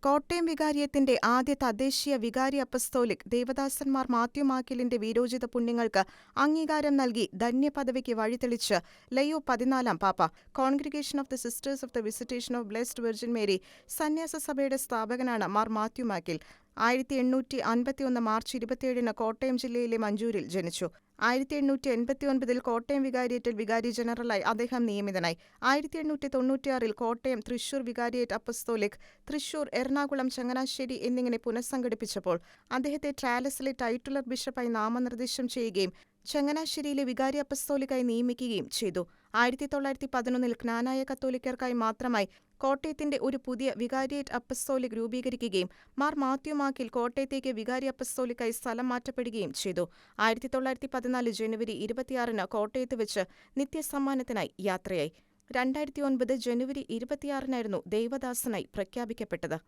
കോട്ടയം വികാരിയത്തിന്റെ ആദ്യ തദ്ദേശീയ വികാരി അപ്പസ്തോലിക് ദേവദാസന്മാർ മാത്യു മാക്കിലിന്റെ വീരോചിത പുണ്യങ്ങൾക്ക് അംഗീകാരം നൽകി ധന്യപദവിക്ക് വഴിതെളിച്ച് ലയോ 14 പാപ്പ. Congregation of the sisters of the visitation of blessed virgin Mary സന്യാസ സഭയുടെ സ്ഥാപകനാണ് മാർ മാത്യു മാക്കിൽ. 1851 മാർച്ച് 27 കോട്ടയം ജില്ലയിലെ മഞ്ചൂരിൽ ജനിച്ചു. 1889 കോട്ടയം വികാരിയേറ്റിൽ വികാരി ജനറലായി അദ്ദേഹം നിയമിതനായി. 1896 കോട്ടയം, തൃശൂർ വികാരിയേറ്റ് അപ്പസ്തോലിക്, തൃശൂർ, എറണാകുളം, ചങ്ങനാശ്ശേരി എന്നിങ്ങനെ പുനഃസംഘടിപ്പിച്ചപ്പോൾ അദ്ദേഹത്തെ ട്രാലസിലെ ടൈറ്റുലർ ബിഷപ്പായി നാമനിർദ്ദേശം ചെയ്യുകയും ചങ്ങനാശ്ശേരിയിലെ വികാരി അപ്പസ്തോലിക്കായി നിയമിക്കുകയും ചെയ്തു. 1911 ജ്ഞാനായ കത്തോലിക്കർക്കായി മാത്രമായി കോട്ടയത്തിന്റെ ഒരു പുതിയ വികാരിയേറ്റ് അപ്പസ്തോലിക് രൂപീകരിക്കുകയും മാർ മാത്യു മാക്കിൽ കോട്ടയത്തേക്ക് വികാരി അപ്പസ്തോലിക്കായി സ്ഥലം മാറ്റപ്പെടുകയും ചെയ്തു. 1914 ജനുവരി 26 കോട്ടയത്ത് വെച്ച് നിത്യസമ്മാനത്തിനായി യാത്രയായി. 2009 ജനുവരി 26 ദേവദാസനായി പ്രഖ്യാപിക്കപ്പെട്ടത്.